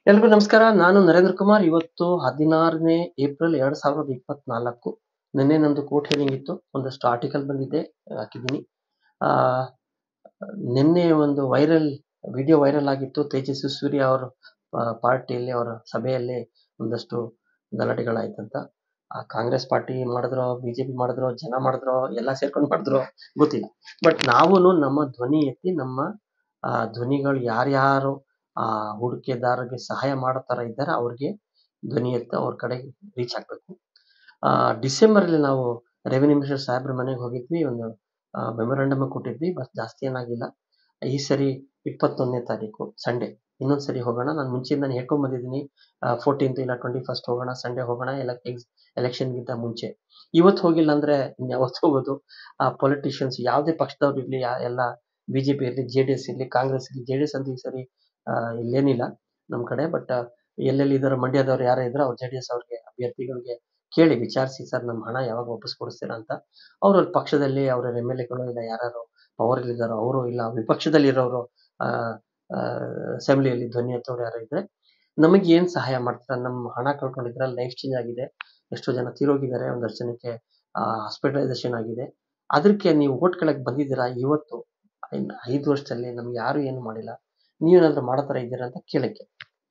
ಎಲ್ರಿಗೂ ನಮಸ್ಕಾರ. ನಾನು ನರೇಂದ್ರ ಕುಮಾರ್. ಇವತ್ತು 16ನೇ ಏಪ್ರಿಲ್ 2024. ನಿನ್ನೆ ನಂದು ಕೋರ್ಟ್ ಹಿಯರಿಂಗ್ ಇತ್ತು. ಒಂದಷ್ಟು ಆರ್ಟಿಕಲ್ ಬಂದಿದೆ, ಹಾಕಿದ್ದೀನಿ. ಆ ನಿನ್ನೆ ಒಂದು ವಿಡಿಯೋ ವೈರಲ್ ಆಗಿತ್ತು. ತೇಜಸ್ವಿ ಸೂರ್ಯ ಅವರ ಪಾರ್ಟಿಯಲ್ಲಿ, ಅವರ ಸಭೆಯಲ್ಲಿ ಒಂದಷ್ಟು ಗಲಾಟೆಗಳಾಯ್ತಂತ. ಕಾಂಗ್ರೆಸ್ ಪಾರ್ಟಿ ಮಾಡಿದ್ರೋ, ಬಿಜೆಪಿ ಮಾಡಿದ್ರೋ, ಜನ ಮಾಡಿದ್ರೋ, ಎಲ್ಲ ಸೇರ್ಕೊಂಡು ಮಾಡಿದ್ರೋ ಗೊತ್ತಿಲ್ಲ. ಬಟ್ ನಾವೂನು ನಮ್ಮ ಧ್ವನಿ ಎತ್ತಿ, ನಮ್ಮ ಧ್ವನಿಗಳು ಯಾರ್ಯಾರು ಹೂಡಿಕೆದಾರರಿಗೆ ಸಹಾಯ ಮಾಡೋ ತರ ಇದ್ದಾರೆ ಅವ್ರಿಗೆ ಧ್ವನಿ ಎತ್ತಿ ಅವ್ರ ಕಡೆಗೆ ರೀಚ್ ಆಗ್ಬೇಕು. ಡಿಸೆಂಬರ್ ಅಲ್ಲಿ ನಾವು ರೆವಿನ್ಯೂ ಮಿನಿಸ್ಟರ್ ಸಾಹೇಬ್ರ ಮನೆಗೆ ಹೋಗಿದ್ವಿ. ಒಂದು ಮೆಮೊರಂಡಮ್ ಕೊಟ್ಟಿದ್ವಿ. ಬಸ್ ಜಾಸ್ತಿ ಏನಾಗಿಲ್ಲ. ಈ ಸರಿ 21ನೇ ತಾರೀಕು ಸಂಡೇ ಇನ್ನೊಂದ್ಸರಿ ಹೋಗೋಣ. ನಾನು ಮುಂಚೆಯಿಂದ ಹೇಳ್ಕೊಂಡ್ ಬಂದಿದ್ದೀನಿ. 14th ಇಲ್ಲ 21st ಹೋಗೋಣ, ಸಂಡೇ ಹೋಗೋಣ, ಎಲೆಕ್ಷನ್ಗಿಂತ ಮುಂಚೆ. ಇವತ್ತು ಹೋಗಿಲ್ಲ ಅಂದ್ರೆ ಇನ್ಯಾವತ್ತು ಹೋಗೋದು? ಪೊಲಿಟಿಷಿಯನ್ಸ್ ಯಾವುದೇ ಪಕ್ಷದವ್ರು ಇರ್ಲಿ, ಎಲ್ಲ ಬಿಜೆಪಿ ಇರ್ಲಿ, ಜೆಡಿಎಸ್ ಇರ್ಲಿ, ಕಾಂಗ್ರೆಸ್ ಇರ್ಲಿ, ಜೆಡಿಎಸ್ ಅಂತ ಈ ಸರಿ ಇಲ್ಲೇನಿಲ್ಲ ನಮ್ ಕಡೆ. ಬಟ್ ಎಲ್ಲೆಲ್ಲಿ ಇದಾರೆ ಮಂಡ್ಯದವ್ರು ಯಾರೇ ಇದ್ರೆ ಅವ್ರು ಜೆಡಿಎಸ್ ಅವ್ರಿಗೆ ಅಭ್ಯರ್ಥಿಗಳಿಗೆ ಕೇಳಿ ವಿಚಾರಿಸಿ, ಸರ್ ನಮ್ಮ ಹಣ ಯಾವಾಗ ವಾಪಸ್ ಕೊಡಿಸ್ತೀರಾ ಅಂತ. ಅವ್ರ ಪಕ್ಷದಲ್ಲಿ ಅವ್ರ MLAಗಳು ಇಲ್ಲ ಯಾರು ಪವರ್ ಇದ್ದಾರೋ ಅವರು, ಇಲ್ಲ ವಿಪಕ್ಷದಲ್ಲಿ ಇರೋರು, ಅಸೆಂಬ್ಲಿಯಲ್ಲಿ ಧ್ವನಿ ಎತ್ತೋರು ಯಾರು ಇದ್ರೆ ನಮಗೆ ಏನ್ ಸಹಾಯ ಮಾಡ್ತಾರೆ? ನಮ್ಮ ಹಣ ಕಳ್ಕೊಂಡಿದ್ರೆ ಲೈಫ್ ಚೇಂಜ್ ಆಗಿದೆ, ಎಷ್ಟೋ ಜನ ತೀರೋಗಿದ್ದಾರೆ, ಒಂದಷ್ಟು ಜನಕ್ಕೆ ಹಾಸ್ಪಿಟಲೈಸೇಷನ್ ಆಗಿದೆ. ಅದಕ್ಕೆ ನೀವು ಓಟ್ ಕೆಳಗೆ ಬಂದಿದ್ದೀರಾ. ಇವತ್ತು 5 ವರ್ಷದಲ್ಲಿ ನಮ್ಗೆ ಯಾರು ಏನು ಮಾಡಿಲ್ಲ, ನೀವೇನಾದ್ರೂ ಮಾಡೋ ತರ ಇದ್ದೀರಾ ಅಂತ ಕೇಳಕ್ಕೆ.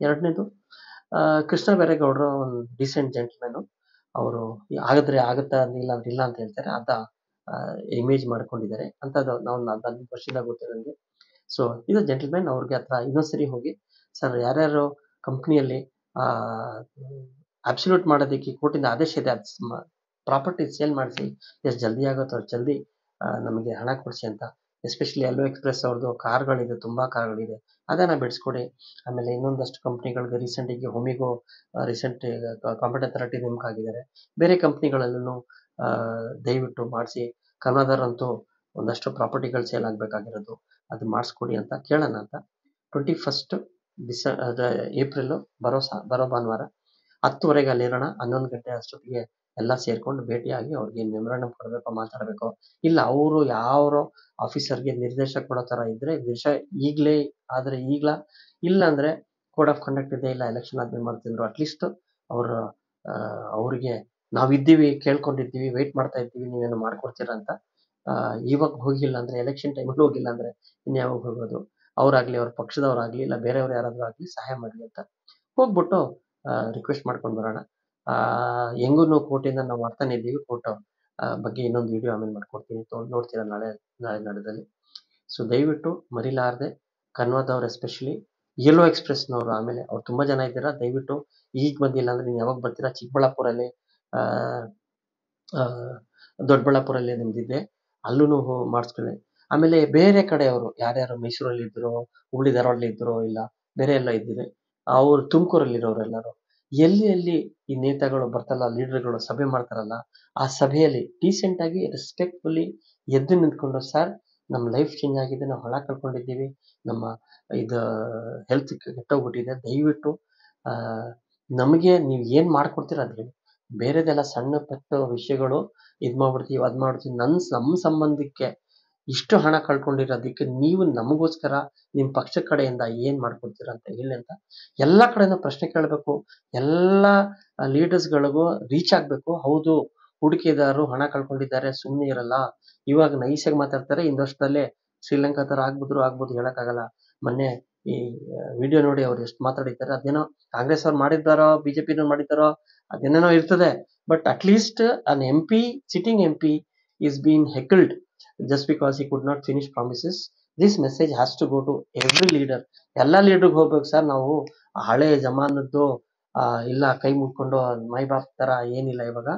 ಎರಡನೇದು, ಕೃಷ್ಣ ಬೈರೇಗೌಡರು ಒಂದು ಡಿಸೆಂಟ್ ಜೆಂಟ್ಲ್ಮನ್. ಅವರು ಆಗಿದ್ರೆ ಆಗುತ್ತಾ, ಇಲ್ಲ ಅಂದ್ರೆ ಇಲ್ಲ ಅಂತ ಹೇಳ್ತಾರೆ. ಇಮೇಜ್ ಮಾಡ್ಕೊಂಡಿದ್ದಾರೆ ಅಂತದ್ದು. ನಾವು 15 ವರ್ಷದಿಂದ ಗೊತ್ತು ನನಗೆ. ಸೊ ಇದು ಜೆಂಟಲ್ಮನ್. ಅವ್ರಿಗೆ ಹತ್ರ ಇನ್ನೊಂದ್ಸರಿ ಹೋಗಿ, ಸರ್ ಯಾರ್ಯಾರು ಕಂಪ್ನಿಯಲ್ಲಿ ಅಬ್ಸಲ್ಯೂಟ್ ಮಾಡೋದಕ್ಕೆ ಕೋರ್ಟಿಂದ ಆದೇಶ ಇದೆ, ಪ್ರಾಪರ್ಟಿ ಸೇಲ್ ಮಾಡಿಸಿ, ಎಷ್ಟು ಜಲ್ದಿ ಆಗುತ್ತೋ ಅಷ್ಟು ಜಲ್ದಿ ನಮಗೆ ಹಣ ಕೊಡಿಸಿ ಅಂತ. ಎಸ್ಪೆಷಲಿ ಎಲ್ಲೋ ಎಕ್ಸ್ಪ್ರೆಸ್ ಅವ್ರದ್ದು ಕಾರ್ಗಳಿದೆ, ತುಂಬಾ ಕಾರ್ಗಳಿದೆ, ಅದನ್ನ ಬಿಡಿಸ್ಕೊಡಿ. ಆಮೇಲೆ ಇನ್ನೊಂದಷ್ಟು ಕಂಪ್ನಿಗಳಿಗೆ ರೀಸೆಂಟಾಗಿ ಹೊಮಿಗೋ ರೀಸೆಂಟ್ ಕಾಂಪಿಟೆಂಟ್ ಅಥಾರಿಟಿ ನೇಮಕ ಆಗಿದ್ದಾರೆ. ಬೇರೆ ಕಂಪ್ನಿಗಳಲ್ಲೂ ದಯವಿಟ್ಟು ಮಾಡಿಸಿ. ಕನ್ನಡದವರಂತೂ ಒಂದಷ್ಟು ಪ್ರಾಪರ್ಟಿಗಳು ಸೇಲ್ ಆಗ್ಬೇಕಾಗಿರೋದು, ಅದು ಮಾಡಿಸ್ಕೊಡಿ ಅಂತ ಕೇಳೋಣ ಅಂತ. 21st ಏಪ್ರಿಲ್ ಬರೋ ಭಾನುವಾರ 10:30 ಅಲ್ಲಿರೋಣ. 11 ಗಂಟೆ ಅಷ್ಟೊತ್ತಿಗೆ ಎಲ್ಲ ಸೇರ್ಕೊಂಡು ಭೇಟಿಯಾಗಿ ಅವ್ರಿಗೆ ಮೆಮೊರಂಡಮ್ ಕೊಡಬೇಕು, ಮಾತಾಡಬೇಕು. ಇಲ್ಲ ಅವರು ಯಾವ ಆಫೀಸರ್ಗೆ ನಿರ್ದೇಶ ಕೊಡೋ ತರ ಇದ್ರೆ ಈಗ್ಲೇ ಆದ್ರೆ ಇಲ್ಲ ಅಂದ್ರೆ ಕೋಡ್ ಆಫ್ ಕಂಡಕ್ಟ್ ಇದೆ, ಇಲ್ಲ ಎಲೆಕ್ಷನ್ ಆದ್ಮೇಲೆ ಮಾಡ್ತಿದ್ರು. ಅಟ್ಲೀಸ್ಟ್ ಅವ್ರಿಗೆ ನಾವಿದ್ದೀವಿ, ಕೇಳ್ಕೊಂಡಿದ್ದೀವಿ, ವೆಯ್ಟ್ ಮಾಡ್ತಾ ಇದ್ದೀವಿ, ನೀವೇನು ಮಾಡ್ಕೊಡ್ತೀರಾ ಅಂತ. ಇವಾಗ ಹೋಗಿಲ್ಲ ಅಂದ್ರೆ, ಎಲೆಕ್ಷನ್ ಟೈಮಲ್ಲಿ ಹೋಗಿಲ್ಲ ಅಂದ್ರೆ ಇನ್ಯಾವಾಗ ಹೋಗೋದು? ಅವ್ರಾಗ್ಲಿ, ಅವ್ರ ಪಕ್ಷದವ್ರಾಗ್ಲಿ, ಇಲ್ಲ ಬೇರೆಯವ್ರು ಯಾರಾದ್ರೂ ಆಗ್ಲಿ ಸಹಾಯ ಮಾಡ್ಲಿ ಅಂತ ಹೋಗ್ಬಿಟ್ಟು ರಿಕ್ವೆಸ್ಟ್ ಮಾಡ್ಕೊಂಡು ಬರೋಣ. ಹೆಂಗೂನು ಕೋರ್ಟಿಂದ ನಾವು ಮಾಡ್ತಾನೆ ಇದ್ದೀವಿ. ಕೋರ್ಟ್ ಬಗ್ಗೆ ಇನ್ನೊಂದು ವಿಡಿಯೋ ಆಮೇಲೆ ಮಾಡ್ಕೊಡ್ತೀನಿ, ನೋಡ್ತೀರಾ ನಾಳೆ ನಾಳೆದಲ್ಲಿ. ಸೊ ದಯವಿಟ್ಟು ಮರಿಲಾರದೆ ಕನ್ವಾದವ್ರು, ಎಸ್ಪೆಷಲಿ ಯೆಲ್ಲೋ ಎಕ್ಸ್ಪ್ರೆಸ್ನವರು, ಆಮೇಲೆ ಅವ್ರು ತುಂಬಾ ಜನ ಇದ್ದೀರಾ. ದಯವಿಟ್ಟು ಈಗ ಬಂದಿಲ್ಲ ಅಂದ್ರೆ ನೀವು ಯಾವಾಗ ಬರ್ತೀರಾ? ಚಿಕ್ಕಬಳ್ಳಾಪುರಲ್ಲಿ, ದೊಡ್ಡಬಳ್ಳಾಪುರಲ್ಲಿ ನಿಮ್ದಿದೆ, ಅಲ್ಲೂ ಮಾಡಿಸ್ಕೊಳ್ಳಿ. ಆಮೇಲೆ ಬೇರೆ ಕಡೆಯವರು ಯಾರ್ಯಾರು ಮೈಸೂರಲ್ಲಿ ಇದ್ರು, ಹುಬ್ಳಿ ಧಾರವಾಡಲ್ಲಿ ಇದ್ರು, ಇಲ್ಲ ಬೇರೆ ಎಲ್ಲ ಇದ್ದೀರಿ, ಅವ್ರು ತುಮಕೂರಲ್ಲಿ ಇರೋರೆಲ್ಲರೂ ಎಲ್ಲಿ ಈ ನೇತಾಗಳು ಬರ್ತಾರಲ್ಲ, ಲೀಡರ್ಗಳು ಸಭೆ ಮಾಡ್ತಾರಲ್ಲ, ಆ ಸಭೆಯಲ್ಲಿ ಡೀಸೆಂಟ್ ಆಗಿ ರೆಸ್ಪೆಕ್ಟ್ಫುಲ್ಲಿ ಎದ್ದು ನಿಂತ್ಕೊಂಡು, ಸರ್ ನಮ್ಮ ಲೈಫ್ ಚೇಂಜ್ ಆಗಿದೆ, ನಾವು ಹಣ ಕಳ್ಕೊಂಡಿದ್ದೀವಿ, ನಮ್ಮ ಇದು ಹೆಲ್ತ್ ಕೆಟ್ಟೋಗ್ಬಿಟ್ಟಿದೆ, ದಯವಿಟ್ಟು ನಮಗೆ ನೀವು ಏನ್ ಮಾಡ್ಕೊಡ್ತೀರ ಅದ್ ಹೇಳಿ. ಬೇರೆದೆಲ್ಲ ಸಣ್ಣ ಪುಟ್ಟ ವಿಷಯಗಳು ಮಾಡ್ಬಿಡ್ತೀವಿ, ಅದ್ ಮಾಡ್ತೀವಿ. ನಮ್ಮ ಸಂಬಂಧಕ್ಕೆ ಇಷ್ಟು ಹಣ ಕಳ್ಕೊಂಡಿರೋದಕ್ಕೆ ನೀವು ನಮಗೋಸ್ಕರ ನಿಮ್ ಪಕ್ಷ ಕಡೆಯಿಂದ ಏನ್ ಮಾಡ್ಕೊಡ್ತೀರಾ ಅಂತ ಹೇಳಿ ಅಂತ ಎಲ್ಲಾ ಕಡೆನೂ ಪ್ರಶ್ನೆ ಕೇಳಬೇಕು. ಎಲ್ಲಾ ಲೀಡರ್ಸ್ಗಳಿಗೂ ರೀಚ್ ಆಗ್ಬೇಕು. ಹೌದು, ಹೂಡಿಕೆದಾರರು ಹಣ ಕಳ್ಕೊಂಡಿದ್ದಾರೆ, ಸುಮ್ಮನೆ ಇರಲ್ಲ. ಇವಾಗ ನೈಸಾಗಿ ಮಾತಾಡ್ತಾರೆ, ಇನ್ನೊಷ್ಟಲ್ಲೇ ಶ್ರೀಲಂಕಾ ತರ ಆಗ್ಬೋದು, ಹೇಳಕ್ಕಾಗಲ್ಲ. ಮೊನ್ನೆ ಈ ವಿಡಿಯೋ ನೋಡಿ ಅವ್ರು ಎಷ್ಟು ಮಾತಾಡಿದ್ದಾರೆ. ಅದೇನೋ ಕಾಂಗ್ರೆಸ್ ಅವ್ರು ಮಾಡಿದ್ದಾರೋ, ಬಿಜೆಪಿನವ್ರು ಮಾಡಿದ್ದಾರೋ, ಅದೇನೇನೋ ಇರ್ತದೆ. But at least an sitting MP is being heckled just because he could not finish promises. This message has to go to every leader. ಎಲ್ಲಾ ಲೀಡರ್ಗೆ ಹೋಗ್ಬೇಕು. ಸರ್ ನಾವು ಹಳೆ ಜಮಾನದ್ದು ಇಲ್ಲ ಕೈ ಮುಟ್ಕೊಂಡು ಮೈ ಬಾಪ್ ತರ ಏನಿಲ್ಲ. ಇವಾಗ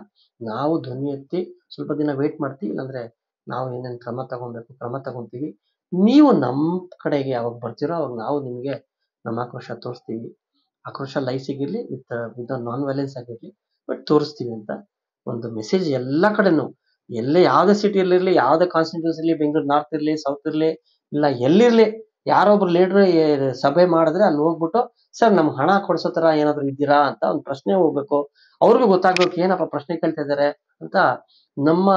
ನಾವು ಧ್ವನಿ ಎತ್ತಿ ಸ್ವಲ್ಪ ದಿನ ವೇಟ್ ಮಾಡ್ತೀವಿ, ಇಲ್ಲಾಂದ್ರೆ ನಾವು ಏನೇನ್ ಕ್ರಮ ತಗೊಂತೀವಿ. ನೀವು ನಮ್ ಕಡೆಗೆ ಯಾವಾಗ ಬರ್ತೀರೋ ಅವಾಗ ನಾವು ನಿಮ್ಗೆ ನಮ್ಮ ಆಕ್ರೋಶ ತೋರಿಸ್ತೀವಿ. ಆಕ್ರೋಶ ಲೈಸಿಗಿರ್ಲಿ, ವಿತ್ ನಾನ್ ವೈಲೆನ್ಸ್ ಆಗಿರ್ಲಿ, ಬಟ್ ತೋರಿಸ್ತೀವಿ ಅಂತ ಒಂದು ಮೆಸೇಜ್ ಎಲ್ಲಾ ಕಡೆನೂ. ಎಲ್ಲೇ ಯಾವ್ದೇ ಸಿಟಿಯಲ್ಲಿರ್ಲಿ, ಯಾವ್ದೇ ಕಾನ್ಸ್ಟಿಟ್ಯೂನ್ಸಿ ಇರ್ಲಿ, ಬೆಂಗಳೂರು ನಾರ್ತ್ ಇರ್ಲಿ, ಸೌತ್ ಇರ್ಲಿ, ಇಲ್ಲ ಎಲ್ಲಿರ್ಲಿ, ಯಾರೊಬ್ರು ಲೀಡರ್ ಸಭೆ ಮಾಡಿದ್ರೆ ಅಲ್ಲಿ ಹೋಗ್ಬಿಟ್ಟು, ಸರ್ ನಮ್ ಹಣ ಕೊಡ್ಸೋ ತರ ಏನಾದ್ರು ಇದ್ದೀರಾ ಅಂತ ಒಂದು ಪ್ರಶ್ನೆ ಹೋಗ್ಬೇಕು. ಅವ್ರಿಗೂ ಗೊತ್ತಾಗ್ಬೇಕು, ಏನಪ್ಪ ಪ್ರಶ್ನೆ ಕೇಳ್ತಾ ಇದಾರೆ ಅಂತ. ನಮ್ಮ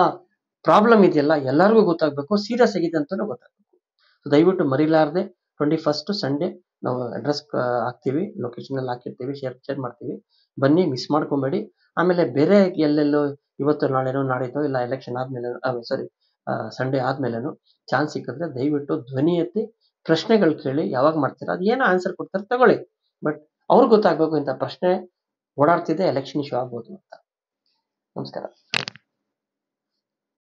ಪ್ರಾಬ್ಲಮ್ ಇದೆಯಲ್ಲ ಎಲ್ಲರಿಗೂ ಗೊತ್ತಾಗ್ಬೇಕು, ಸೀರಿಯಸ್ ಆಗಿದೆ ಅಂತಾನು ಗೊತ್ತಾಗ್ಬೇಕು. ದಯವಿಟ್ಟು ಮರಿಲಾರ್ದೆ 21 ಸಂಡೇ ನಾವು ಅಡ್ರೆಸ್ ಹಾಕ್ತೀವಿ, ಲೊಕೇಶನ್ ಎಲ್ಲ ಹಾಕಿರ್ತೀವಿ, ಶೇರ್ ಮಾಡ್ತೀವಿ. ಬನ್ನಿ, ಮಿಸ್ ಮಾಡ್ಕೊಬೇಡಿ. ಆಮೇಲೆ ಬೇರೆ ಎಲ್ಲೆಲ್ಲೋ ಇವತ್ತು ನಾಳೆನೋ ನಾಡಿದ್ದೋ ಇಲ್ಲ ಎಲೆಕ್ಷನ್ ಆದ್ಮೇಲೆ ಸಂಡೇ ಆದ್ಮೇಲೆನೋ ಚಾನ್ಸ್ ಸಿಕ್ಕಿದ್ರೆ ದಯವಿಟ್ಟು ಧ್ವನಿ ಎತ್ತಿ ಪ್ರಶ್ನೆಗಳು ಕೇಳಿ. ಯಾವಾಗ ಮಾಡ್ತೀರಾ ಅದು ಏನೋ ಆನ್ಸರ್ ಕೊಡ್ತಾರೆ ತಗೊಳ್ಳಿ, ಬಟ್ ಅವ್ರಿಗೆ ಗೊತ್ತಾಗ್ಬೇಕು ಇಂಥ ಪ್ರಶ್ನೆ ಓಡಾಡ್ತಿದೆ, ಎಲೆಕ್ಷನ್ ಇಶ್ಯೂ ಆಗ್ಬೋದು ಅಂತ. ನಮಸ್ಕಾರ.